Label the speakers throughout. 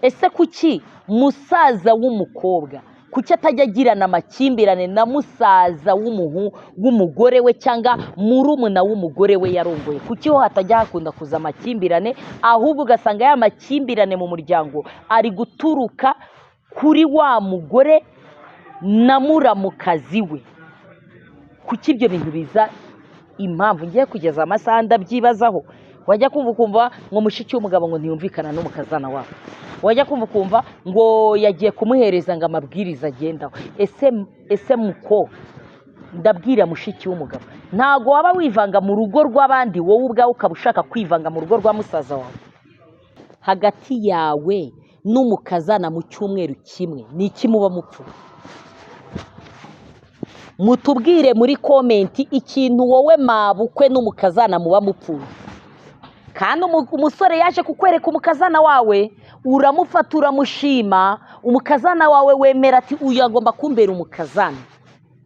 Speaker 1: ese kuki musaza w'umukobwa kuki atajya agirana amakimbirane na musaza w'umugore we cyangwa murumuna w'umugore we yarongoye? Kuki ho hatajya hakunda kuza amakimbirane, ahubwo ugasanga ya makimbirane mu muryango ari guturuka kuri wa mugore na muramukazi we? Kuki ibyo bintu biza? Impamvu ngiye kugeza amasaha ndabyibazaho. Wajya kumva ngo mushiki w'umugabo ngo ntiyumvikana n'umukazana wabo, wajya kumva ngo yagiye kumuhereza ngo amabwiriza agendaho. Ese muko ndabwira mushiki w'umugabo, ntago waba wivanga mu rugo rw'abandi, wowe ubwawe ukaba ushaka kwivanga mu rugo rwa musaza wawe? Hagati yawe n'umukazana mu cyumweru kimwe ni iki muba mupfa? Mutubwire muri komenti ikintu wowe mabukwe n'umukazana muba mupfuye. Kandi umusore yaje kukwereka umukazana wawe, uramufata uramushima, umukazana wawe wemera ati uyu agomba kumbera umukazana.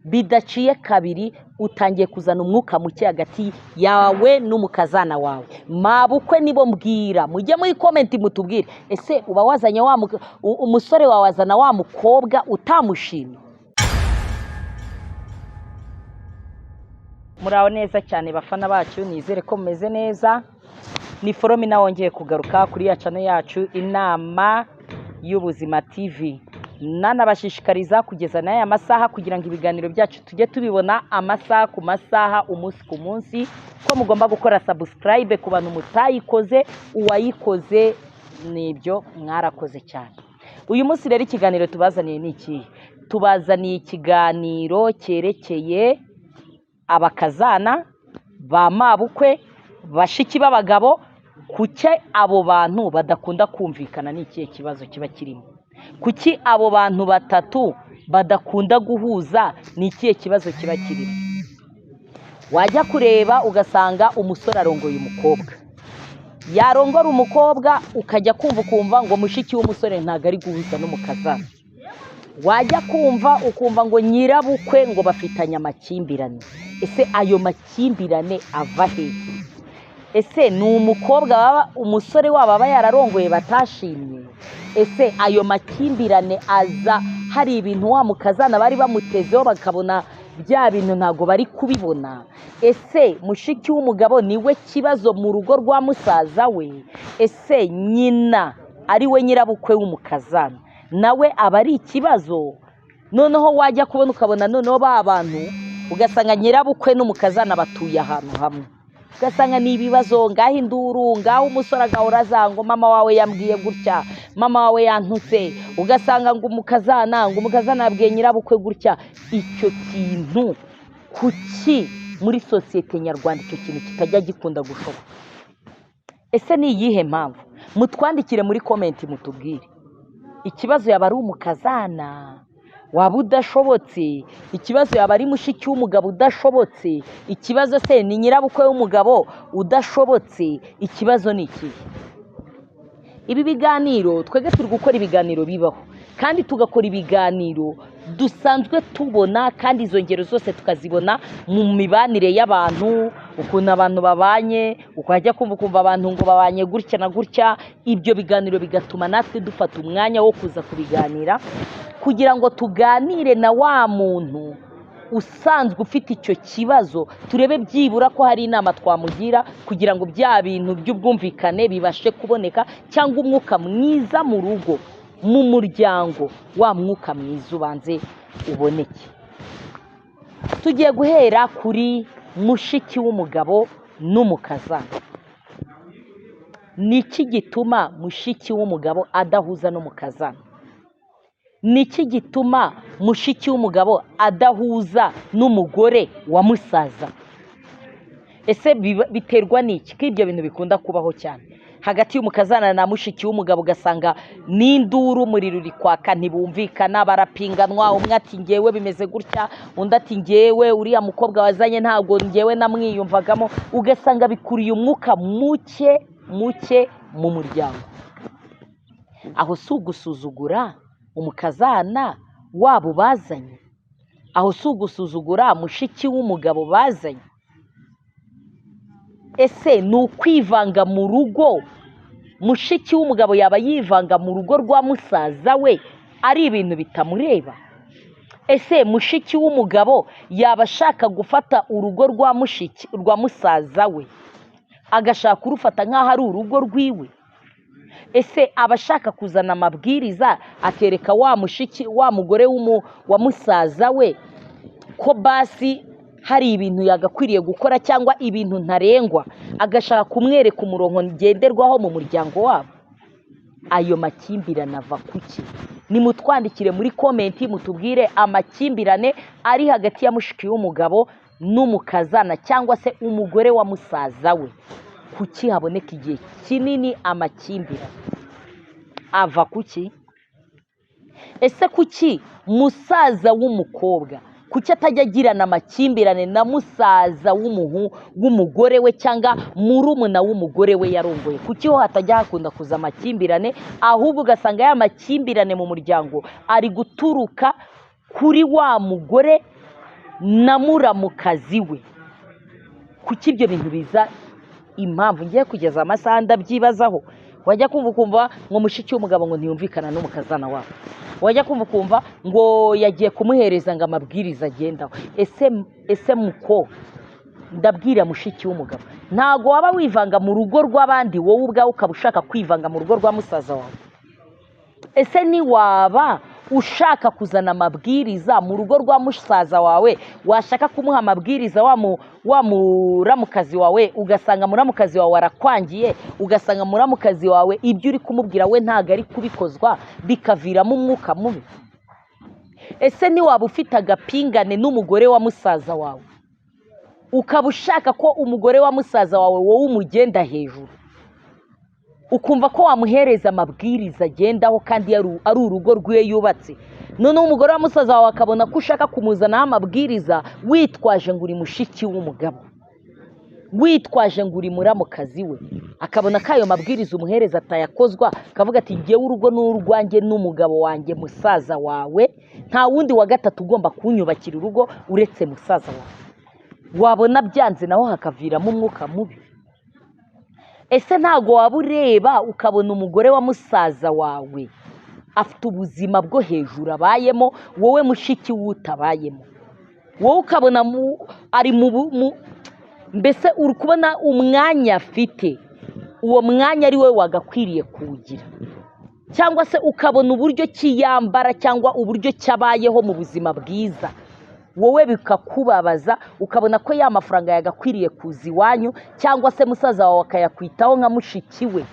Speaker 1: Bidaciye kabiri utangiye kuzana umwuka muke hagati yawe n'umukazana wawe. Mabukwe nibo mbwira, mujye muri komenti mutubwire, ese uba wazanye umusore wawe wazana wa mukobwa utamushimye? Muraho neza cyane bafana bacu, nizere ko mumeze neza. Ni Foromina wongeye kugaruka kuri ya channel yacu Inama y'Ubuzima TV. Nanabashishikariza kugeza n'aya masaha kugira ngo ibiganiro byacu tujye tubibona amasaha ku masaha, umunsi ku munsi, ko mugomba gukora subscribe ku bantu mutayikoze, uwayikoze nibyo mwarakoze cyane. Uyu munsi rero ikiganiro tubazaniye ni iki? Tubazaniye ikiganiro cyerekeye abakazana ba mabukwe, bashiki b'abagabo. Kuki abo bantu badakunda kumvikana? Ni ikihe kibazo kiba kirimo? Kuki abo bantu batatu badakunda guhuza? Ni ikihe kibazo kiba kirimo? Wajya kureba ugasanga umusore arongoye umukobwa, yarongora umukobwa, ukajya kumva ngo mushiki w'umusore ntago ari guhuza n'umukazana. Wajya ukumva ngo nyirabukwe ngo bafitanye amakimbirane. Ese ayo makimbirane ava he? Ese ni umukobwa umusore wabo aba yararongoye batashimye? Ese ayo makimbirane aza hari ibintu wa mukazana bari bamutezeho bakabona bya bintu ntago bari kubibona? Ese mushiki w'umugabo niwe kibazo mu rugo rwa musaza we? Ese nyina ari we nyirabukwe w'umukazana nawe aba ari ikibazo? Noneho wajya kubona ukabona noneho ba bantu ugasanga nyirabukwe n'umukazana batuye ahantu hamwe, ugasanga ni ibibazo, ngaho induru, ngaho umusore agahora ngo mama wawe yambwiye gutya, mama wawe yantutse. Ugasanga ngo umukazana yabwiye nyirabukwe gutya. Icyo kintu kuki muri sosiyete nyarwanda icyo kintu kitajya gikunda gushoboka? Ese ni iyihe mpamvu? Mutwandikire muri komenti mutubwire. Ikibazo yaba ari umukazana waba udashobotse? Ikibazo yaba ari mushiki w'umugabo udashobotse? Ikibazo se ni nyirabukwe w'umugabo udashobotse? Ikibazo ni iki? Ibi biganiro twege turi gukora ibiganiro bibaho, kandi tugakora ibiganiro dusanzwe tubona, kandi izo ngero zose tukazibona mu mibanire y'abantu, ukuntu abantu babanye. Ukajya kumva abantu ngo babanye gutya na gutya. Ibyo biganiro bigatuma natwe dufata umwanya wo kuza kubiganira, kugira ngo tuganire na wa muntu usanzwe ufite icyo kibazo, turebe byibura ko hari inama twamugira kugira ngo bya bintu by'ubwumvikane bibashe kuboneka, cyangwa umwuka mwiza mu rugo, mu muryango, wa mwuka mwiza ubanze uboneke. Tugiye guhera kuri mushiki w'umugabo n'umukazana. Ni iki gituma mushiki w'umugabo adahuza n'umukazana? Ni iki gituma mushiki w'umugabo adahuza n'umugore wa musaza? Ese biterwa n'iki ko ibyo bintu bikunda kubaho cyane hagati y'umukazana na mushiki w'umugabo? Ugasanga n'induru, umuriro uri kwaka, ntibumvikana, barapinganwa. Umwe ati ngewe bimeze gutya, undi ati ngewe uriya mukobwa wazanye ntabwo ngewe namwiyumvagamo. Ugasanga bikuriye umwuka muke mu muryango. Aho si ugusuzugura umukazana wabo bazanye? Aho si ugusuzugura mushiki w'umugabo bazanye? Ese ni ukwivanga mu rugo mushiki w'umugabo yaba yivanga mu rugo rwa musaza we ari ibintu bitamureba? Ese mushiki w'umugabo yaba ashaka gufata urugo rwa musaza we agashaka kurufata nk'aho ari urugo rwiwe? Ese aba ashaka kuzana amabwiriza akereka wa mugore wa musaza we ko basi hari ibintu yagakwiriye gukora cyangwa ibintu ntarengwa, agashaka kumwereka umurongo ngenderwaho mu muryango wabo? Ayo makimbirane ava kuki? Nimutwandikire muri komenti mutubwire amakimbirane ari hagati ya mushiki w'umugabo n'umukazana cyangwa se umugore wa musaza we. Kuki haboneka igihe kinini amakimbirane? Ava kuki? Ese kuki musaza w'umukobwa kuki atajya agirana amakimbirane na musaza w'umugore we cyangwa murumuna w'umugore we yarongoye? Kuki ho hatajya hakunda kuza amakimbirane, ahubwo ugasanga ya makimbirane mu muryango ari guturuka kuri wa mugore na muramukazi we? Kuki ibyo bintu biza? Impamvu ngiye kugeza amasaha ndabyibazaho. Wajya kumva ngo mushiki w'umugabo ngo ntiyumvikana n'umukazana wabo, wajya kumva ngo yagiye kumuhereza ngo amabwiriza agendaho. Ese muko ndabwira mushiki w'umugabo, ntago waba wivanga mu rugo rw'abandi, wowe ubwawe ukaba ushaka kwivanga mu rugo rwa musaza wawe? Ese ni waba ushaka kuzana amabwiriza mu rugo rwa musaza wawe, washaka kumuha amabwiriza wa muramukazi wawe, ugasanga muramukazi wawe arakwangiye, ugasanga muramukazi wawe ibyo uri kumubwira we ntago ari kubikozwa, bikaviramo umwuka mubi? Ese ni waba ufite agapingane n'umugore wa musaza wawe, ukaba ushaka ko umugore wa musaza wawe wowe umugenda hejuru, ukumva ko wamuhereza amabwiriza agendaho kandi ari urugo rwe yubatse? Noneho umugore wa musaza wawe akabona ko ushaka kumuzanaho amabwiriza witwaje ngo uri mushiki w'umugabo, witwaje ngo uri muramukazi we, akabona ko ayo mabwiriza umuhereza atayakozwa, akavuga ati ngewe urugo n'urwanjye n'umugabo wanjye musaza wawe, nta wundi wa gatatu ugomba kunyubakira urugo uretse musaza wawe. Wabona byanze naho hakaviramo umwuka mubi. Ese ntago waba ureba ukabona umugore wa musaza wawe afite ubuzima bwo hejuru abayemo, wowe mushiki w'utabayemo? Wowe ukabona ari mbese uri kubona umwanya afite, uwo mwanya ari we wagakwiriye kuwugira? Cyangwa se ukabona uburyo kiyambara cyangwa uburyo cyabayeho mu buzima bwiza, wowe bikakubabaza, ukabona ko ya mafaranga yagakwiriye kuza iwanyu, cyangwa se musaza wawe akayakwitaho nka mushiki we,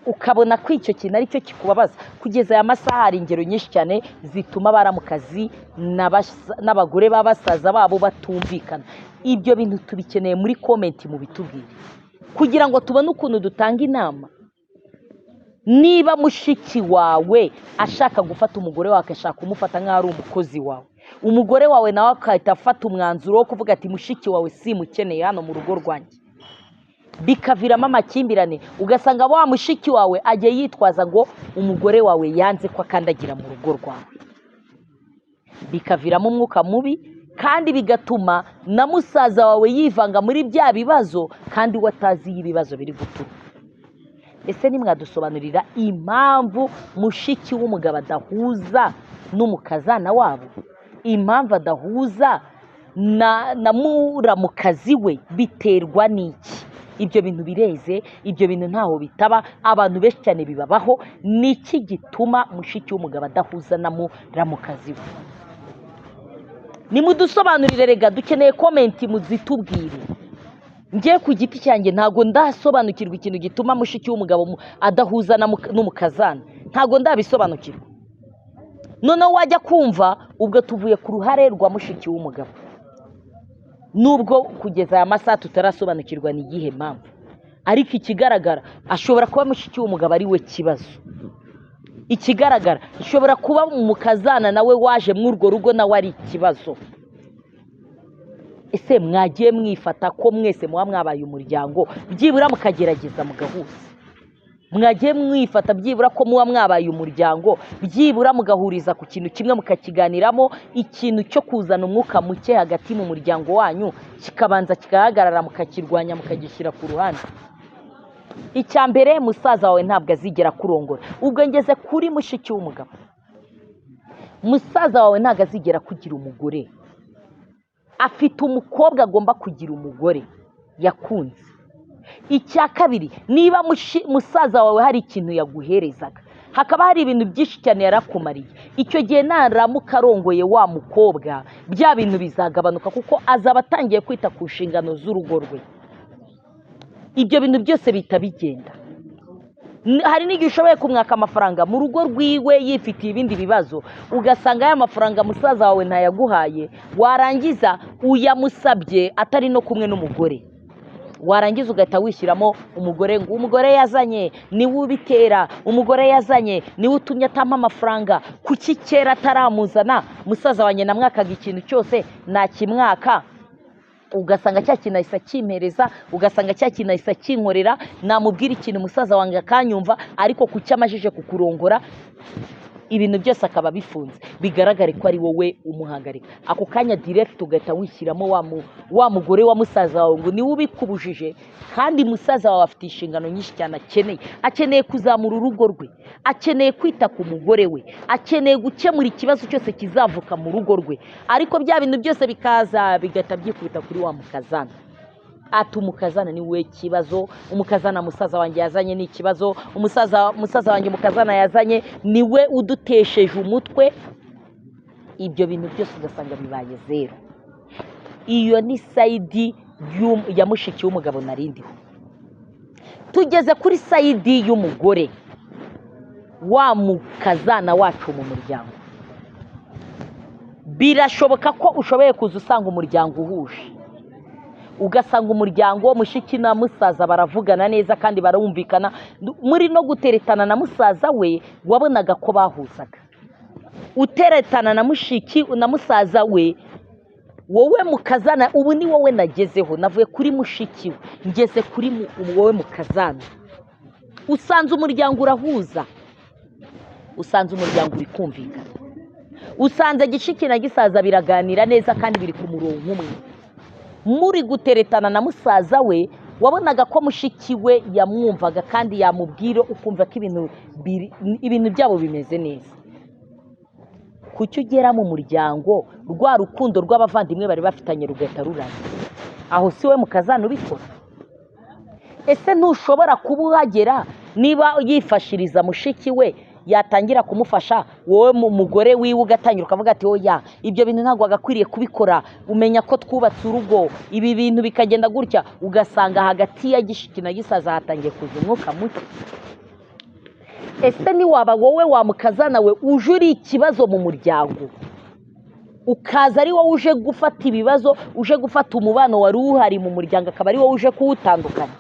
Speaker 1: ukabona ko icyo kintu ari cyo kikubabaza. Kugeza aya masaha hari ingero nyinshi cyane zituma abaramukazi n'abagore b'abasaza babo batumvikana. Ibyo bintu tubikeneye muri komenti mu bitubwire, kugira ngo tubone ukuntu dutanga inama. Niba mushiki wawe ashaka gufata umugore wawe akashaka kumufata nk'aho ari umukozi wawe, umugore wawe nawe akahita afata umwanzuro wo kuvuga ati mushiki wawe simukeneye hano mu rugo rwanjye, bikaviramo amakimbirane. Ugasanga wa mushiki wawe agiye yitwaza ngo umugore wawe yanze ko akandagira mu rugo rwawe, bikaviramo umwuka mubi, kandi bigatuma na musaza wawe yivanga muri bya bibazo kandi we atazi ibibazo biri guturuka. Ese nimwadusobanurira impamvu mushiki w'umugabo adahuza n'umukazana wabo, impamvu adahuza na muramukazi we, biterwa n'iki? Ibyo bintu bireze, ibyo bintu ntaho bitaba, abantu benshi cyane bibabaho. Niki gituma mushiki w'umugabo adahuza na muramukazi we? Nimudusobanurire, rega dukeneye komenti muzitubwire. Ngiye ku giti cyanjye ntago ndasobanukirwa ikintu gituma mushiki w'umugabo adahuza n'umukazana, ntago ndabisobanukirwa. Noneho wajya kumva ubwo tuvuye ku ruhare rwa mushiki w'umugabo, nubwo kugeza aya masaha tutarasobanukirwa ni igihe mpamvu, ariko ikigaragara ashobora kuba mushiki w'umugabo ari we kibazo. Ikigaragara ashobora kuba umukazana nawe waje muri urwo rugo nawe ari ikibazo. Ese mwagiye mwifata ko mwese muba mwabaye umuryango, byibura mukagerageza mugahuza? Mwagiye mwifata byibura ko muba mwabaye umuryango, byibura mugahuriza ku kintu kimwe mukakiganiramo, ikintu cyo kuzana umwuka muke hagati mu muryango wanyu kikabanza kikahagarara, mukakirwanya mukagishyira ku ruhande? icya mbere musaza wawe ntabwo azigera kurongora. Ubwo ngeze kuri mushiki w'umugabo, musaza wawe ntabwo azigera kugira umugore, afite umukobwa agomba kugira umugore yakunze. Icya kabiri, niba musaza wawe hari ikintu yaguherezaga, hakaba hari ibintu byinshi cyane yarakumariye, icyo gihe naramuka arongoye wa mukobwa bya bintu bizagabanuka, kuko azaba atangiye kwita ku nshingano z'urugo rwe. Ibyo bintu byose bihita bigenda. Hari n'igihe ushoboye kumwaka amafaranga mu rugo rwiwe yifitiye ibindi bibazo, ugasanga aya mafaranga musaza wawe ntayaguhaye, warangiza uyamusabye atari no kumwe n'umugore, warangiza ugahita wishyiramo umugore, ngo umugore yazanye niwe ubitera, umugore yazanye niwe utumye atampa amafaranga, kuki kera ataramuzana musaza wanjye namwakaga ikintu cyose nakimwaka. Ugasanga cya kintu ahise akimpereza, ugasanga cya kintu ahise akinkorera, namubwira ikintu musaza wanjye akanyumva, ariko kuki amajije kukurongora ibintu byose akaba bifunze, bigaragare ko ari wowe umuhagarika. Ako kanya direct ugahita wishyiramo wa mugore wa musaza wawe ngo niwe ubikubujije. Kandi musaza wawe afite inshingano nyinshi cyane akeneye kuzamura urugo rwe, akeneye kwita ku mugore we, akeneye gukemura ikibazo cyose kizavuka mu rugo rwe, ariko bya bintu byose bikaza bigahita byikubita kuri wa mukazana. Ati umukazana ni we kibazo, umukazana musaza wanjye yazanye ni ikibazo, musaza wanjye umukazana yazanye ni we udutesheje umutwe. Ibyo bintu byose ugasanga bibaye zero. Iyo ni sayidi ya mushiki w'umugabo narindiho. Tugeze kuri sayidi y'umugore, wa mukazana wacu mu muryango. Birashoboka ko ushoboye kuza usanga umuryango uhuje, ugasanga umuryango mushiki na musaza baravugana neza kandi barumvikana, muri no guteretana na musaza we wabonaga ko bahuzaga. Uteretana na mushiki na musaza we, wowe mukazana, ubu ni wowe nagezeho, navuye kuri mushiki we ngeze kuri wowe mukazana. Usanze umuryango urahuza, usanze umuryango uri kumvikana, usanze gishiki na gisaza biraganira neza kandi biri ku murongo umwe. Muri guteretana na musaza we wabonaga ko mushiki we yamwumvaga kandi yamubwira, ukumva ko ibintu byabo bimeze neza. Kuki ugera mu muryango rwa rukundo rw'abavandimwe bari bafitanye rugahita rurangira? Aho si we mukazana ubikora? Ese ntushobora kuba uhagera niba yifashiriza mushiki we yatangira kumufasha, wowe mu mugore wiwe ugatangira ukavuga ati oya, ibyo bintu ntabwo agakwiriye kubikora, umenya ko twubatse urugo, ibi bintu bikagenda gutya, ugasanga hagati ya gishiki na gisaza hatangiye kuza umwuka muke. Ese ni waba wowe wa mukazana we uje uri ikibazo mu muryango, ukaza ari wowe uje gufata ibibazo, uje gufata umubano wari uhari mu muryango, akaba ari wowe uje kuwutandukanya,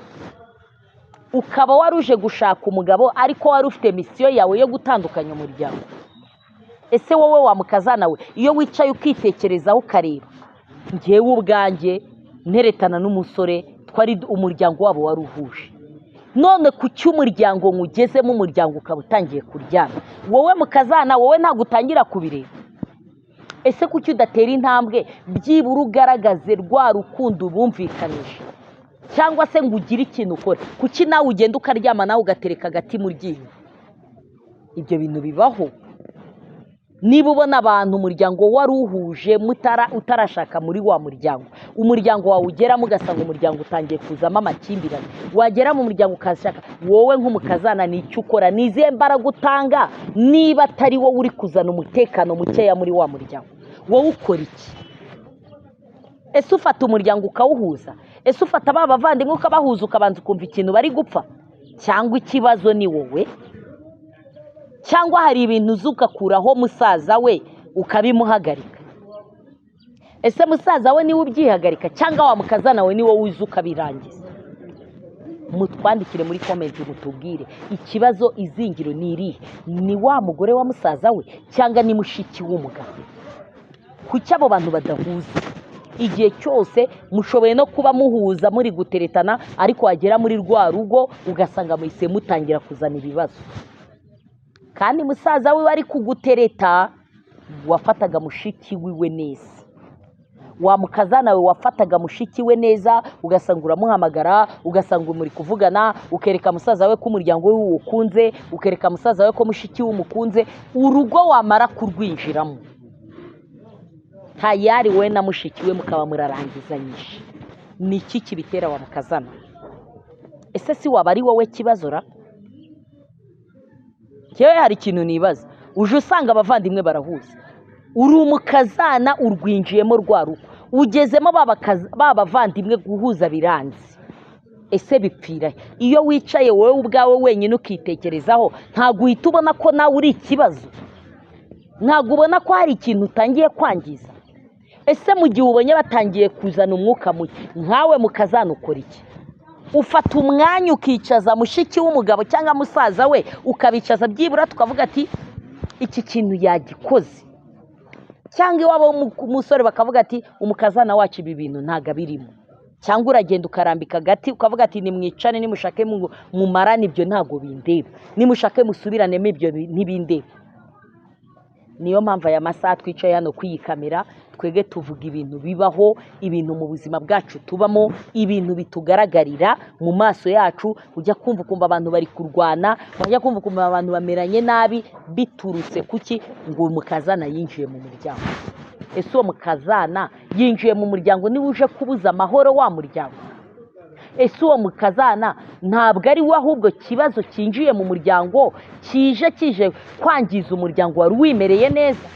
Speaker 1: ukaba wari uje gushaka umugabo ariko wari ufite misiyo yawe yo gutandukanya umuryango. Ese wowe wa mukazana we iyo wicaye ukitekerezaho ukareba, ngewe ubwanjye nteretana n'umusore twari umuryango wabo wari uhuje, none ku cy'umuryango ngugezemo umuryango ukaba utangiye kuryana, wowe mukazana wowe ntabwo utangira kubireba? Ese kuki udatera intambwe byibura ugaragaze rwa rukundo bumvikanije, cyangwa se ngo ugire ikintu ukora? Kuki nawe ugenda ukaryama nawe ugatereka agati mu ryinyo? Ibyo bintu bibaho. Niba ubona abantu umuryango wari uhuje utarashaka muri wa muryango, umuryango wawe ugeramo ugasanga umuryango utangiye kuzamo amakimbirane, wagera mu muryango ukashaka, wowe nk'umukazana ni icyo ukora, ni izihe mbaraga utanga niba atari wowe uri kuzana umutekano mukeya muri wa muryango? Wowe ukora iki? Ese ufata umuryango ukawuhuza? Ese ufata ba bavandimwe ukabahuza ukabanza ukumva ikintu bari gupfa? Cyangwa ikibazo ni wowe? Cyangwa hari ibintu uzugakuraho musaza we ukabimuhagarika? Ese musaza we niwe ubyihagarika cyangwa wa mukazana we niwe uza ukabirangiza? Mutwandikire muri comment mutubwire ikibazo izingiro ni irihe, ni wa mugore wa musaza we cyangwa ni mushiki w'umugabo? Kuki abo bantu badahuza? Igihe cyose mushoboye no kuba muhuza muri guteretana, ariko wagera muri rwa rugo ugasanga muhise mutangira kuzana ibibazo. Kandi musaza we wari kugutereta wafataga mushiki wiwe neza, wa mukazana we wafataga mushiki we neza ugasanga uramuhamagara ugasanga muri kuvugana ukereka musaza we ko umuryango we ukunze ukereka musaza we ko mushiki we umukunze urugo wamara kurwinjiramo tayari we na mushiki we mukaba murarangizanyije niki kibitera wa mukazana ese si waba ari wowe kibazora cyewe hari ikintu nibaza uje usanga abavandimwe barahuza uri umukazana urwinjiyemo rwa rugo ugezemo babavandimwe guhuza biranze ese bipfira iyo wicaye wowe ubwawe wenyine ukitekerezaho ntago uhita ubona ko nawe uri ikibazo ntago ubona ko hari ikintu utangiye kwangiza ese mu gihe ubonye batangiye kuzana umwuka muke nkawe mukazana ukora iki ufata umwanya ukicaza mushiki w'umugabo cyangwa musaza we ukabicaza byibura tukavuga ati iki kintu yagikoze cyangwa iwabo umusore bakavuga ati umukazana wacu ibi bintu ntago abirimo cyangwa uragenda ukarambika agati ukavuga ati nimwicane nimushake mumarane ibyo ntago bindeba nimushake musubiranemo ibyo ntibindeba niyo mpamvu aya masaha twicaye hano kwiyi kamera twege tuvuga ibintu bibaho ibintu mu buzima bwacu tubamo ibintu bitugaragarira mu maso yacu ujya kumva abantu bari kurwana ujya kumva abantu bameranye nabi biturutse kuki ngo umukazana yinjiye mu muryango ese uwo mukazana yinjiye mu muryango niba uje kubuza amahoro wa muryango ese uwo mukazana ntabwo ari we ahubwo kibazo cyinjiye mu muryango kije kwangiza umuryango wari wimereye neza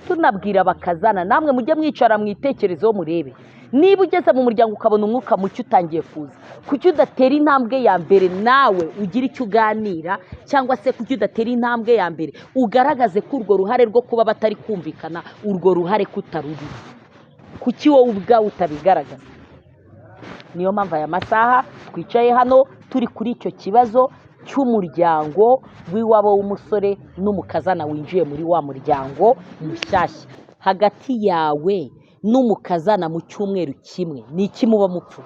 Speaker 1: tunabwira abakazana namwe mujye mwicara mwitekerezeho murebe niba ugeze mu muryango ukabona umwuka muke utangiye kuza kuki udatera intambwe ya mbere nawe ugira icyo uganira cyangwa se kuki udatera intambwe ya mbere ugaragaze ko urwo ruhare rwo kuba batari kumvikana urwo ruhare kutaruri kuki wowe ubwawe utabigaragaza niyo mpamvu aya masaha twicaye hano turi kuri icyo kibazo cy'umuryango w'iwabo w'umusore n'umukazana winjiye muri wa muryango mushyashya hagati yawe n'umukazana mu cyumweru kimwe ni iki muba mupfu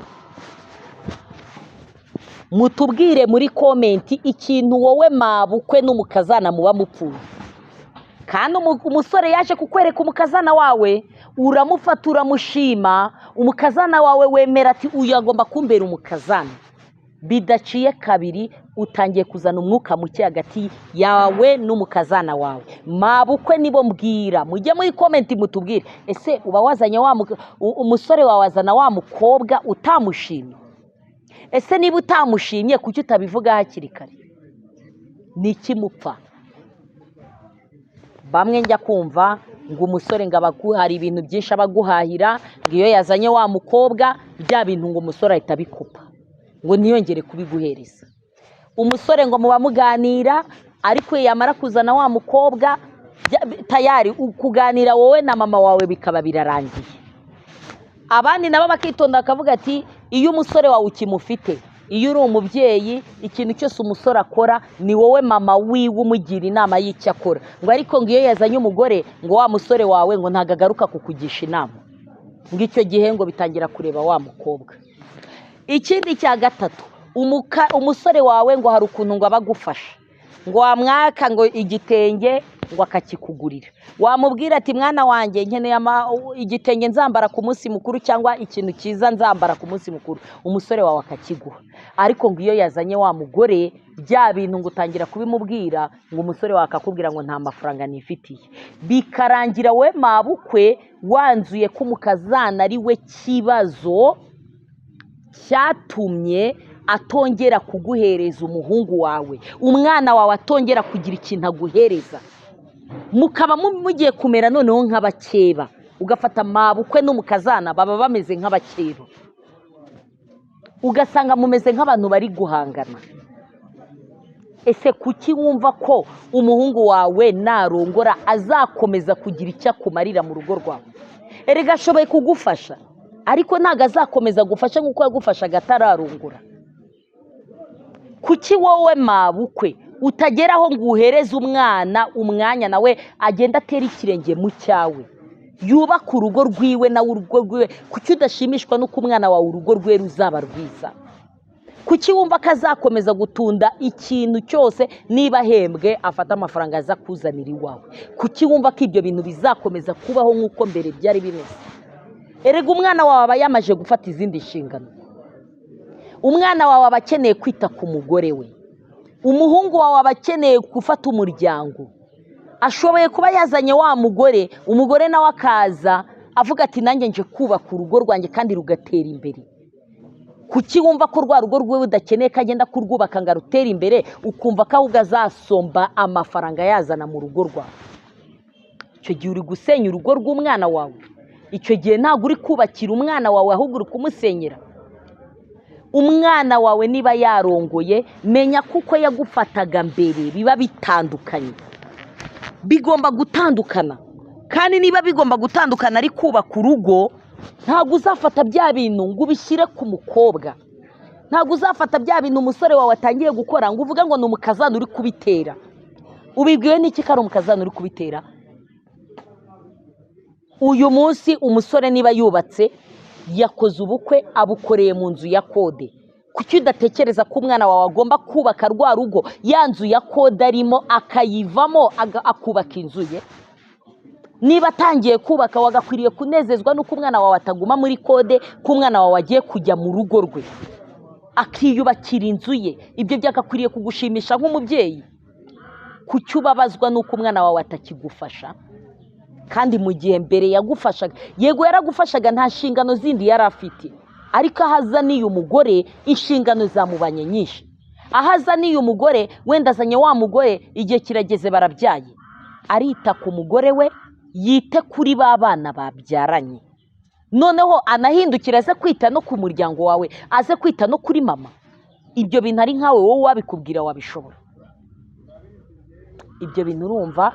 Speaker 1: mutubwire muri komenti ikintu wowe mabukwe n'umukazana muba mupfuye kandi umusore yaje kukwereka umukazana wawe uramufata uramushima umukazana wawe wemera ati uyu agomba kumbera umukazana bidaciye kabiri utangiye kuzana umwuka muke hagati yawe n'umukazana wawe mabukwe nibo mbwira mujye muri komenti mutubwire ese uba wazanye umusore wawe wazana wa mukobwa utamushimye ese niba utamushimye kuki utabivuga hakiri kare ni iki mupfa bamwe njya kumva ngo umusore ngo hari ibintu byinshi abaguhahira ngo iyo yazanye wa mukobwa bya bintu ngo umusore ahita abikupa ngo ntiyongere kubiguhereza umusore ngo muba muganira ariko yamara kuzana wa mukobwa tayari kuganira wowe na mama wawe bikaba birarangiye abandi nabo bakitonda bakavuga ati iyo umusore wawe ukimufite iyo uri umubyeyi ikintu cyose umusore akora ni wowe mama wiwe umugira inama y'icyo akora ngo ariko ngo iyo yazanye umugore ngo wa musore wawe ngo ntago agaruka kukugisha inama ngo icyo gihe ngo bitangira kureba wa mukobwa ikindi cya gatatu umusore wawe ngo hari ukuntu ngo abagufasha ngo wamwaka ngo igitenge ngo akakikugurira wamubwira ati mwana wanjye nkeneye igitenge nzambara ku munsi mukuru cyangwa ikintu cyiza nzambara ku munsi mukuru umusore wawe akakiguha ariko ngo iyo yazanye wa mugore bya bintu ngo utangira kubimubwira ngo umusore wawe akakubwira ngo nta mafaranga nifitiye bikarangira we mabukwe wanzuye ko umukazana ari we kibazo cyatumye atongera kuguhereza umuhungu wawe umwana wawe atongera kugira ikintu aguhereza mukaba mugiye kumera noneho nk'abakeba ugafata mabukwe n'umukazana baba bameze nk'abakeba ugasanga mumeze nk'abantu bari guhangana ese kuki wumva ko umuhungu wawe narongora azakomeza kugira icyo akumarira mu rugo rwawe erega ashoboye kugufasha ariko ntago azakomeza gufasha nk'uko yagufashaga atararongora kuki wowe mabukwe utageraho ngo uhereze umwanya nawe agenda atera ikirenge mu cyawe yubaka urugo rwiwe nawe urugo rwiwe kuki udashimishwa n'uko umwana wawe urugo rwe ruzaba rwiza kuki wumva ko azakomeza gutunda ikintu cyose niba ahembwe afata amafaranga aza kuzanira iwawe kuki wumva ko ibyo bintu bizakomeza kubaho nk'uko mbere byari bimeze erega umwana wawe aba yamaje gufata izindi nshingano. Umwana wawe aba akeneye kwita ku mugore we, umuhungu wawe aba akeneye gufata umuryango. Ashoboye kuba yazanye wa mugore, umugore nawe akaza avuga ati nanjye nje kubaka urugo rwanjye kandi rugatera imbere. Kuki wumva ko rwa rugo rwe udakeneye ko agenda kurwubaka ngo rutere imbere, ukumva ko ahubwo azasomba amafaranga yazana mu rugo rwawe? Icyo gihe uri gusenya urugo rw'umwana wawe. Icyo gihe ntabwo uri kubakira umwana wawe, ahubwo uri kumusenyera. Umwana wawe niba yarongoye, menya kuko yagufataga mbere biba bitandukanye, bigomba gutandukana. Kandi niba bigomba gutandukana ari kubaka urugo, ntabwo uzafata bya bintu ngo ubishyire ku mukobwa. Ntabwo uzafata bya bintu umusore wawe atangiye gukora ngo uvuge ngo ni umukazana uri kubitera. Ubibwiwe n'iki ko ari umukazana uri kubitera? Uyu munsi umusore niba yubatse, yakoze ubukwe, abukoreye mu nzu ya kode. Kuki udatekereza ko umwana wawe agomba kubaka rwa rugo, ya nzu ya kode arimo akayivamo akubaka inzu ye? Niba atangiye kubaka, wagakwiriye kunezezwa nuko umwana wawe ataguma muri kode, ko umwana wawe agiye kujya mu rugo rwe akiyubakira inzu ye. Ibyo byagakwiriye kugushimisha nk'umubyeyi. Kuki ubabazwa nuko umwana wawe atakigufasha? Kandi mu gihe mbere yagufashaga, yego yaragufashaga, nta nshingano zindi yari afite, ariko ahazaniye umugore inshingano zamubanye nyinshi. Ahazaniye umugore, wenda azanye wa mugore, igihe kirageze barabyaye, arita ku mugore we, yite kuri ba bana babyaranye. Noneho anahindukira aze kwita no ku muryango wawe, aze kwita no kuri mama. Ibyo bintu ari nkawe wowe wabikubwira wabishobora? Ibyo bintu urumva?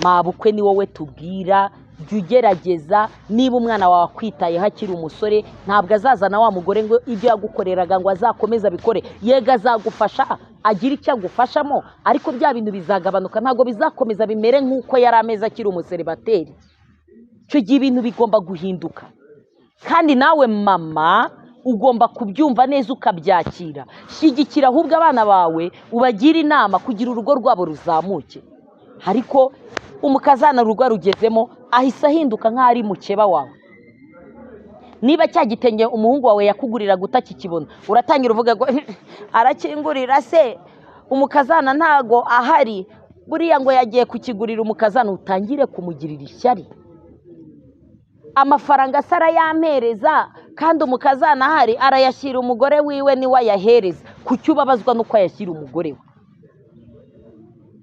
Speaker 1: Mabukwe ni wowe tubwira, jya ugerageza. Niba umwana wawe akwitaye hakiri umusore, ntabwo azazana wa mugore ngo ibyo yagukoreraga ngo azakomeza abikore. Yega azagufasha, agira icyo agufashamo, ariko bya bintu bizagabanuka, ntabwo bizakomeza bimere nk'uko yari ameze akiri umuseribateri. Icyo gihe ibintu bigomba guhinduka. Kandi nawe mama ugomba kubyumva neza ukabyakira. Shyigikira ahubwo abana bawe, ubagira inama kugira urugo rwabo ruzamuke. Ariko umukazana urugo rugezemo ahise ahinduka nk'aho ari mukeba wawe. Niba cya gitenge umuhungu wawe yakugurira utakikibona, uratangira uvuga ngo arakingurira se, umukazana ntago ahari, buriya ngo yagiye kukigurira umukazana. Utangire kumugirira ishyari. Amafaranga asara yampereza kandi umukazana ahari, arayashyira umugore wiwe niwe ayahereza. Kuki ubabazwa nuko ayashyira umugore we?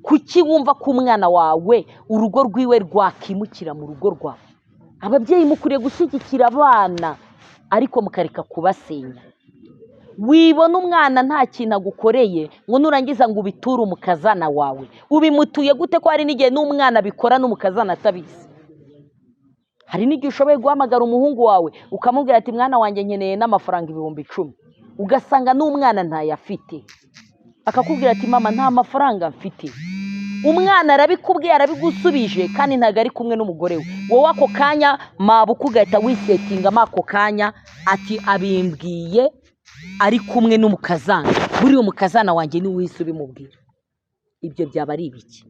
Speaker 1: Kuki wumva ko umwana wawe urugo rwiwe rwakimukira mu rugo rwawe? Ababyeyi mukwiye gushyigikira abana, ariko mukareka kubasenya. Wibona umwana nta kintu agukoreye ngo nurangiza ngo ubiture umukazana wawe. Ubimutuye gute ko hari n'igihe n'umwana bikora n'umukazana atabizi? Hari n'igihe ushoboye guhamagara umuhungu wawe ukamubwira ati mwana wanjye nkeneye n'amafaranga 10,000, ugasanga n'umwana ntayafite. Akakubwira ati mama nta mafaranga mfite. Umwana arabikubwiye, arabigusubije, kandi ntago ari kumwe n'umugore we. Wowe ako kanya mabukwe ugahita wisetinga ako kanya ati abimbwiye ari kumwe n'umukazana, buri umukazana wanjye ni wese ubimubwira. Ibyo byaba ari ibiki?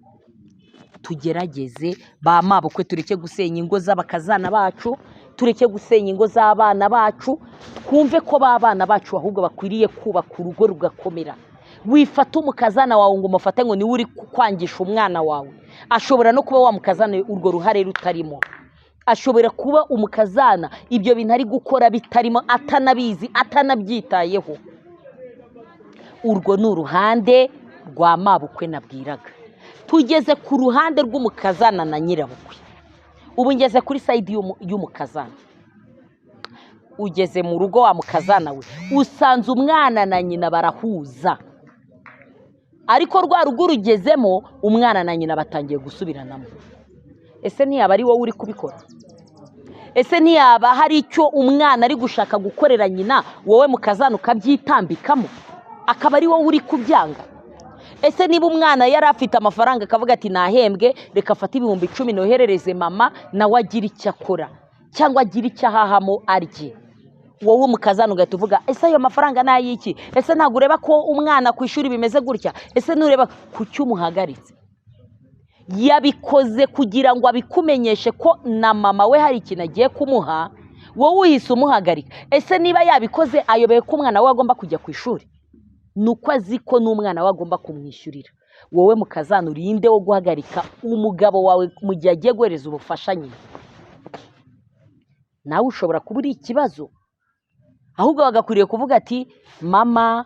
Speaker 1: Tugerageze ba mabukwe, tureke gusenya ingo z'abakazana bacu, tureke gusenya ingo z'abana bacu. Twumve ko ba bana bacu ahubwo bakwiriye kubaka urugo rugakomera. Wifata umukazana wawe ngo umufate ngo ni uri kwangisha umwana wawe. Ashobora no kuba wa mukazana urwo ruhare rutarimo. Ashobora kuba umukazana ibyo bintu ari gukora bitarimo, atanabizi, atanabyitayeho. Urwo ni uruhande rwa mabukwe nabwiraga. Tugeze ku ruhande rw'umukazana na nyirabukwe. Ubu ngeze kuri side y'umukazana. Ugeze mu rugo wa mukazana we, usanze umwana na nyina barahuza, ariko rwa rugo rugezemo umwana na nyina batangiye gusubiranamo. Ese ntiyaba ari wowe uri kubikora? Ese ntiyaba hari icyo umwana ari gushaka gukorera nyina, wowe mukazana ukabyitambikamo, akaba ari wowe uri kubyanga? Ese niba umwana yari afite amafaranga akavuga ati nahembwe, reka afate 10,000 noherereze mama nawe agira icyo akora, cyangwa agira icyo ahahamo arye, wowe umukazana ugahita uvuga ese ayo mafaranga nayiki? Ese ntabwo ureba ko umwana ku ishuri bimeze gutya? Ese nureba kuki umuhagaritse? Yabikoze kugira ngo abikumenyeshe ko na mama we hari ikintu agiye kumuha, wowe uhise umuhagarika. Ese niba yabikoze ayobeye ko umwana we agomba kujya ku ishuri, nuko azi ko n'umwana we agomba kumwishyurira. Wowe mukazana urinde wo guhagarika umugabo wawe mu gihe agiye guhereza ubufasha nyine? Nawe ushobora kuba uri ikibazo, ahubwo bagakwiriye kuvuga ati mama,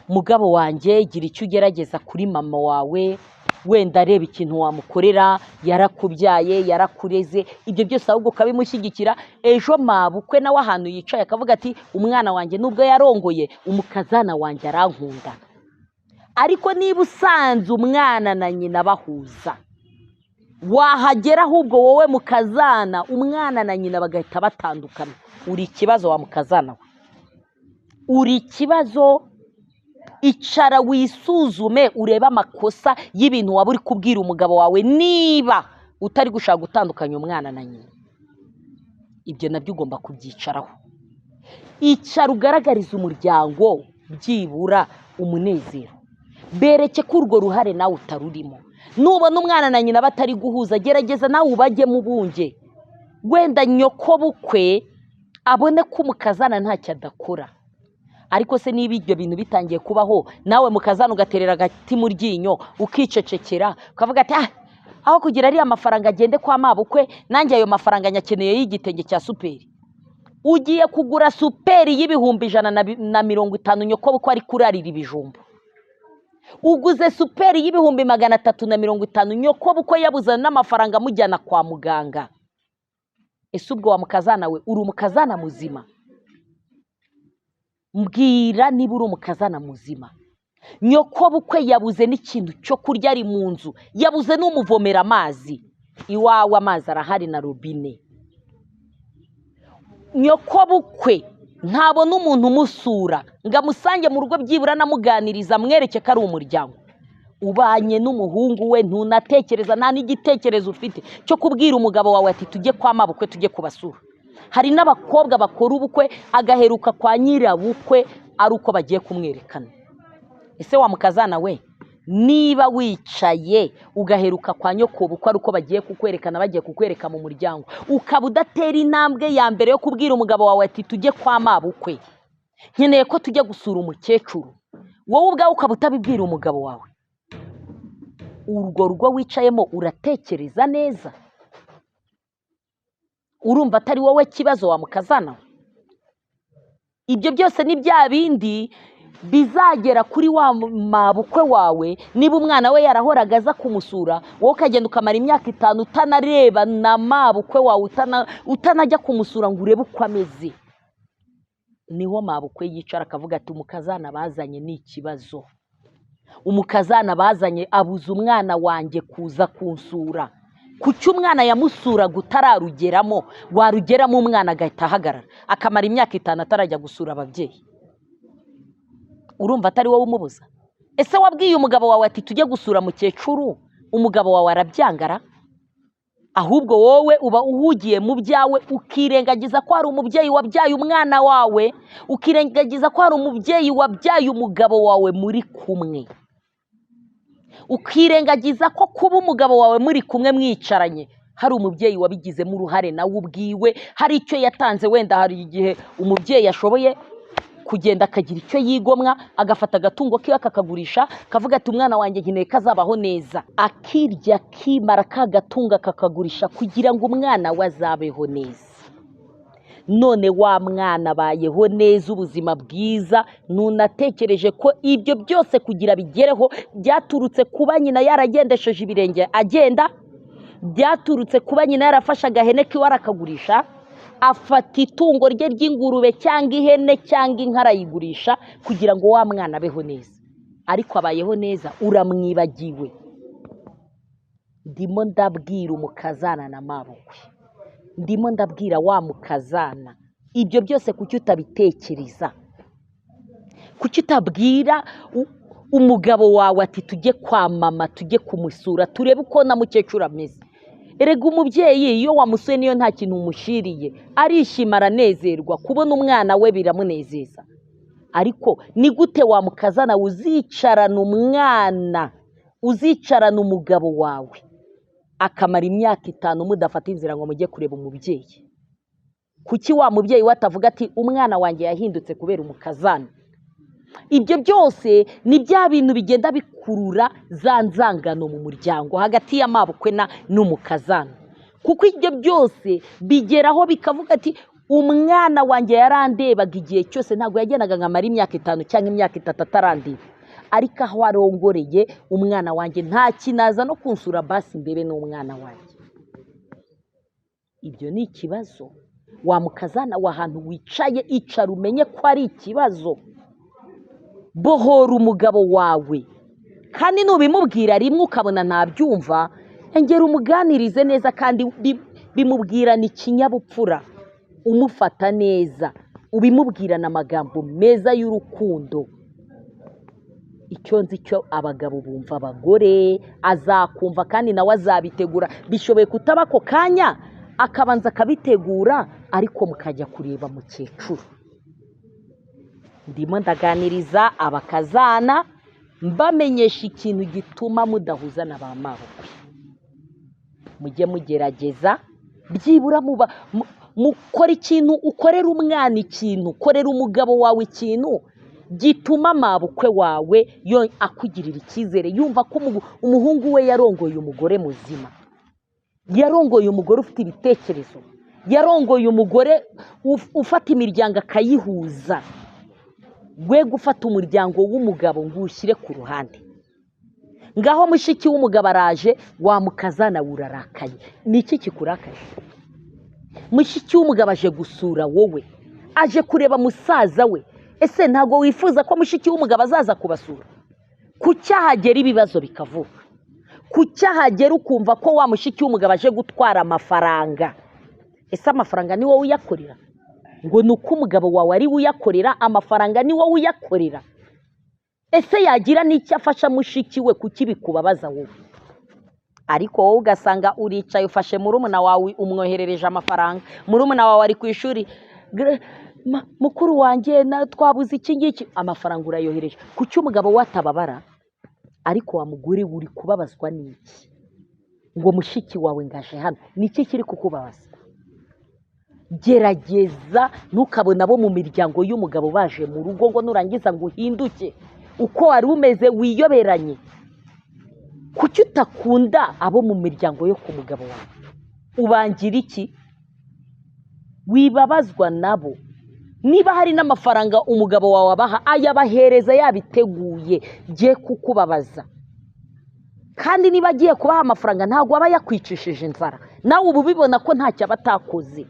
Speaker 1: mugabo wanjye gira icyo ugerageza kuri mama wawe, wenda areba ikintu wamukorera, yarakubyaye yarakureze, ibyo byose ahubwo ukabimushyigikira. Ejo mabukwe nawe ahantu yicaye akavuga ati umwana wanjye nubwo yarongoye, umukazana wanjye arankunda. Ariko niba usanze umwana na nyina bahuza, wahagera ahubwo wowe mukazana umwana na nyina bagahita batandukana, uri ikibazo wa mukazana we, uri ikibazo. Icara wisuzume urebe amakosa y'ibintu waba uri kubwira umugabo wawe, niba utari gushaka gutandukanya umwana na nyina. Ibyo nabyo ugomba kubyicaraho. Icara ugaragariza umuryango byibura umunezero, bereke ko urwo ruhare nawe utarurimo. Nubona umwana na nyina batari guhuza, gerageza nawe ubajye mu bunge, wenda nyoko bukwe abone ko umukazana ntacyo adakora. Ariko se niba ibyo bintu bitangiye kubaho, nawe mukazana ugaterera agati mu ryinyo ukicecekera, ukavuga ati aho kugira ariya mafaranga agende kwa mabukwe, nanjye ayo mafaranga nyakeneye y'igitenge cya superi. Ugiye kugura superi y'ibihumbi 150, nyoko bukwe ari kurarira ibijumba. Uguze superi y'ibihumbi 350, nyoko bukwe yabuze n'amafaranga amujyana kwa muganga. Ese ubwo wa mukazana we uri umukazana muzima? Mbwira niba uri umukazana muzima. Nyoko bukwe yabuze n'ikintu cyo kurya, ari mu nzu, yabuze n'umuvomera amazi. Iwawe amazi arahari na robine. Nyoko bukwe ntabona umuntu umusura ngo amusange mu rugo byibura namuganiriza, mwereke ko ari umuryango. Ubanye n'umuhungu we ntunatekereza, nta n'igitekerezo ufite cyo kubwira umugabo wawe ati tujye kwa mabukwe tujye kubasura. Hari n'abakobwa bakora ubukwe agaheruka kwa nyirabukwe ari uko bagiye kumwerekana. Ese wa mukazana we, niba wicaye ugaheruka kwa nyoko bukwe ari uko bagiye kukwerekana, bagiye kukwereka mu muryango, ukaba udatera intambwe ya mbere yo kubwira umugabo wawe ati tujye kwa mabukwe, nkeneye ko tujya gusura umukecuru, wowe ubwawe ukaba utabibwira umugabo wawe, urwo rugo wicayemo uratekereza neza? Urumva atari wowe kibazo wa mukazana? Ibyo byose ni bya bindi bizagera kuri wa mabukwe wawe. Niba umwana we yarahoraga aza kumusura, wowe ukagenda ukamara imyaka 5 utanareba na mabukwe wawe, utanajya kumusura ngo urebe uko ameze, niho mabukwe yicara akavuga ati umukazana bazanye ni ikibazo. Umukazana bazanye abuza umwana wanjye kuza kunsura. Kuki umwana yamusura gutararugeramo, warugeramo umwana agahita ahagarara akamara imyaka 5 atarajya gusura ababyeyi? Urumva atari wowe umubuza? Ese wabwiye umugabo wawe ati tujye gusura mukecuru, umugabo wawe arabyangara? Ahubwo wowe uba uhugiye mu byawe, ukirengagiza ko hari umubyeyi wabyaye umwana wawe, ukirengagiza ko hari umubyeyi wabyaye umugabo wawe muri kumwe, ukirengagiza ko kuba umugabo wawe muri kumwe mwicaranye hari umubyeyi wabigizemo uruhare nawe ubwiwe, hari icyo yatanze. Wenda hari igihe umubyeyi ashoboye kugenda akagira icyo yigomwa, agafata agatungo ke akakagurisha, kavuga ati umwana wanjye nkeneye kazabaho neza, akirya kimara kagatunga kakagurisha kugira ngo umwana we azabeho neza. None wa mwana abayeho neza, ubuzima bwiza, ntunatekereje ko ibyo byose kugira bigereho byaturutse kuba nyina yaragendesheje ibirenge agenda, byaturutse kuba nyina yarafashe agahene kiwe arakagurisha, afata itungo rye ry'ingurube cyangwa ihene cyangwa inka arayigurisha kugira ngo wa mwana abeho neza. Ariko abayeho neza uramwibagiwe. Ndimo ndabwira umukazana na mabukwe, ndimo ndabwira wa mukazana, ibyo byose kuki utabitekereza? Kuki utabwira umugabo wawe ati tujye kwa mama, tujye kumusura turebe uko na mukecuru ameze? Erega umubyeyi iyo wamusuye niyo nta kintu umushiriye, arishima aranezerwa, kubona umwana we biramunezeza. Ariko ni gute wa mukazana uzicarana umwana, uzicarana umugabo wawe akamara imyaka 5 mudafata inzira ngo mujye kureba umubyeyi? kuki wa mubyeyi watavuga ati umwana wanjye yahindutse kubera umukazana? Ibyo byose ni bya bintu bigenda bikurura za nzangano mu muryango hagati y'amabukwe n'umukazana, kuko ibyo byose bigeraho bikavuga ati umwana wanjye yarandebaga igihe cyose, ntabwo yagendaga ngo amare imyaka 5 cyangwa imyaka 3 atarandeba, ariko aho arongoreye umwana wanjye nta kinaza no kunsura basi mbere n'umwana wanjye. Ibyo ni ikibazo. Wa mukazana w'ahantu wicaye, icara umenye ko ari ikibazo. Bohora umugabo wawe, kandi nubimubwira rimwe ukabona ntabyumva, engera umuganirize neza kandi bimubwirana ikinyabupfura, umufata neza, ubimubwirana amagambo meza y'urukundo. Icyo nzi cyo abagabo bumva abagore, azakumva kandi nawe azabitegura. Bishoboye kutaba ako kanya, akabanza akabitegura, ariko mukajya kureba mukecuru. Ndimo ndaganiriza abakazana mbamenyesha ikintu gituma mudahuza na ba mabukwe. Mujye mugerageza byibura mukora ikintu, ukorera umwana ikintu, ukorera umugabo wawe ikintu gituma mabukwe wawe akugirira icyizere, yumva ko umuhungu we yarongoye umugore muzima, yarongoye umugore ufite ibitekerezo, yarongoye umugore ufata imiryango akayihuza. Gwe gufata umuryango w'umugabo ngo ushyire ku ruhande. Ngaho mushiki w'umugabo araje, wa mukazana urarakaye. Ni iki kikurakaje? Mushiki w'umugabo aje gusura wowe, aje kureba musaza we. Ese ntago wifuza ko mushiki w'umugabo azaza kubasura? Kucyahagera ibibazo bikavuka, kucyahagera ukumva ko wa mushiki w'umugabo aje gutwara amafaranga. Ese amafaranga ni wowe uyakorera? Ngo nuko umugabo wawe ari uyakorera, amafaranga ni wowe uyakorera? Ese yagira n'icyo afasha mushiki we, kuki bikubabaza wowe? Ariko wowe ugasanga uricaye ufashe murumuna wawe umwoherereje amafaranga. Murumuna wawe ari ku ishuri, mukuru wanjye twabuze iki ngiki, amafaranga urayohereje. Kuki umugabo watababara? Ariko wa mugore uri kubabazwa n'iki? Ngo mushiki wawe ngaje hano, niki kiri kukubabaza? Gerageza ntukabona abo mu miryango y'umugabo baje mu rugo ngo nurangiza ngo uhinduke uko wari umeze wiyoberanye. Kuki utakunda abo mu miryango yo ku mugabo wawe? Ubangira iki? Wibabazwa nabo. Niba hari n'amafaranga umugabo wawe abaha, ayabahereza yabiteguye, je kukubabaza. Kandi niba agiye kubaha amafaranga ntabwo aba yakwicishije inzara, nawe ubu bibona ko ntacyo abatakoze.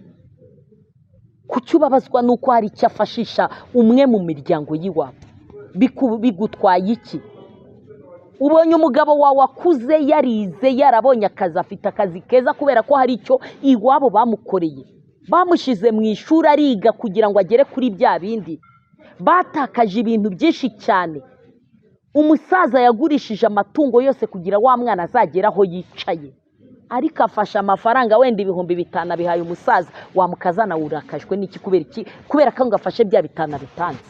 Speaker 1: Kuki ubabazwa nuko hari icyo afashisha umwe mu miryango y'iwabo? Bigutwaye iki? Ubonye umugabo wawe akuze, yarize, yarabonye akazi, afite akazi keza kubera ko hari icyo iwabo bamukoreye. Bamushize mu ishuri ariga kugira ngo agere kuri bya bindi. Batakaje ibintu byinshi cyane. Umusaza yagurishije amatungo yose kugira wa mwana azagera aho yicaye, ariko afasha amafaranga wenda 5,000 bihaye umusaza. Wa mukazana urakajwe n'iki? Kubera iki? Kubera ko ngo afashe bya 5 bitanze.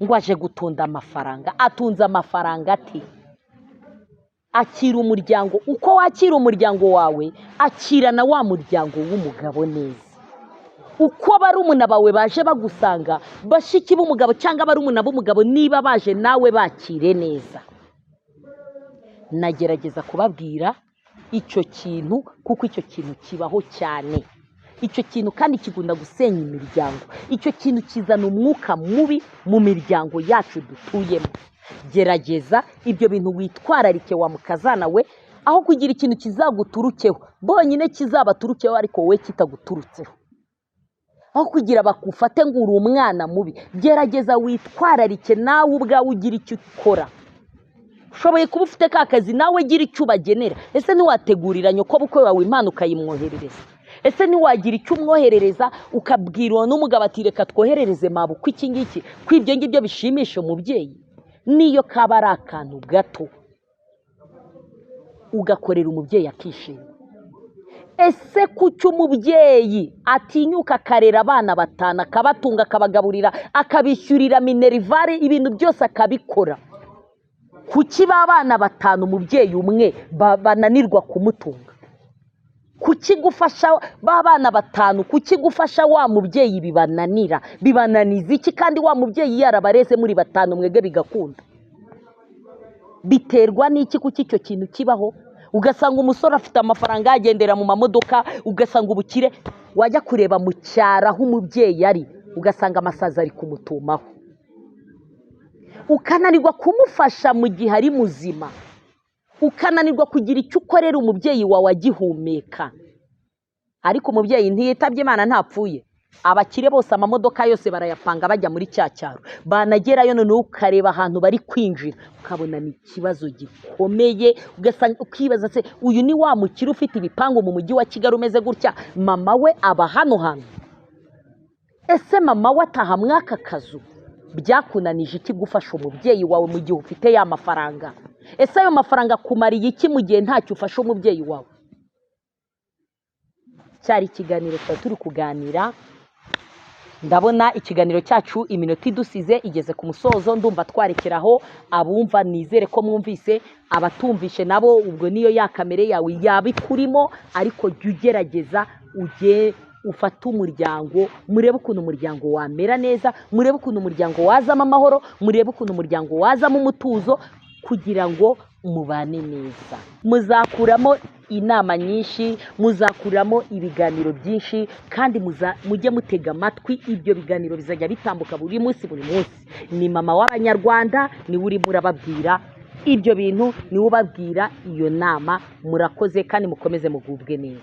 Speaker 1: Ngo aje gutunda amafaranga. Atunze amafaranga ati? Akira umuryango. Uko wakira umuryango wawe, akira na wa muryango w'umugabo neza. Uko barumuna bawe baje bagusanga, bashiki b'umugabo cyangwa barumuna b'umugabo, niba baje nawe bakire neza. Nagerageza kubabwira icyo kintu, kuko icyo kintu kibaho cyane. Icyo kintu kandi kigunda gusenya imiryango. Icyo kintu kizana umwuka mubi mu miryango yacu dutuyemo. Gerageza ibyo bintu witwararike wa mukazana we, aho kugira ikintu kizaguturukeho, bonyine kizabaturukeho ariko wowe kitaguturutseho. Aho kugira bakufate ngo uri umwana mubi, gerageza witwararike nawe ubwawe ugira icyo ukora. Ushoboye kuba ufite ka kazi, nawe gira icyo ubagenera. Ese ntiwategurira nyoko bukwe wawe impano ukayimwoherereza? Ese ntiwagira icyo umwoherereza ukabwira n'umugabo ati reka twoherereze mabukwe iki ngiki, ko ibyo ngibyo bishimisha umubyeyi? Niyo kaba ari akantu gato ugakorera umubyeyi akishima. Ese kuki umubyeyi atinyuka akarera abana 5, akabatunga, akabagaburira, akabishyurira minerivare, ibintu byose akabikora? Kuki ba bana 5 umubyeyi umwe bananirwa kumutunga? kuki gufasha ba bana batanu, kuki gufasha wa mubyeyi bibananira, bibananiza iki kandi wa mubyeyi yarabareze muri batanu mwege bigakunda? Biterwa n'iki kuki icyo kintu kibaho? Ugasanga umusore afite amafaranga yagendera mu mamodoka, ugasanga ubukire, wajya kureba mu cyaro aho umubyeyi ari ugasanga amasazi ari kumutumaho, ukananirwa kumufasha mu gihe ari muzima, ukananirwa kugira icyo ukorera umubyeyi wawe agihumeka. Ariko umubyeyi ntiyitabye Imana ntapfuye, abakire bose amamodoka yose barayapanga bajya muri cya cyaro, banagerayo none ukareba ahantu bari kwinjira ukabona ni ikibazo gikomeye, ugasanga ukibaza se uyu ni wa mukire ufite ibipangu mu mujyi wa Kigali umeze gutya, mama we aba hano hantu? Ese mama we ataha mwaka kazu? Byakunanije iki gufasha umubyeyi wawe mu gihe ufite ya mafaranga? Ese ayo mafaranga kumariye iki mu gihe ntacyo ufasha umubyeyi wawe? Cyari ikiganiro turi kuganira, ndabona ikiganiro cyacu iminota idusize igeze ku musozo, ndumva twarekeraho. Abumva nizere ko mwumvise, abatumvishe nabo ubwo niyo ya kamere yawe yabikurimo, ariko jya ugerageza ufate umuryango, murebe ukuntu umuryango wamera neza, murebe ukuntu umuryango wazamo amahoro, murebe ukuntu umuryango wazamo umutuzo, kugira ngo mubane neza. Muzakuramo inama nyinshi, muzakuramo ibiganiro byinshi, kandi mujye mutega amatwi. Ibyo biganiro bizajya bitambuka buri munsi buri munsi. Ni mama w'Abanyarwanda niwe urimo urababwira ibyo bintu, niwe ubabwira iyo nama. Murakoze kandi mukomeze mugubwe neza.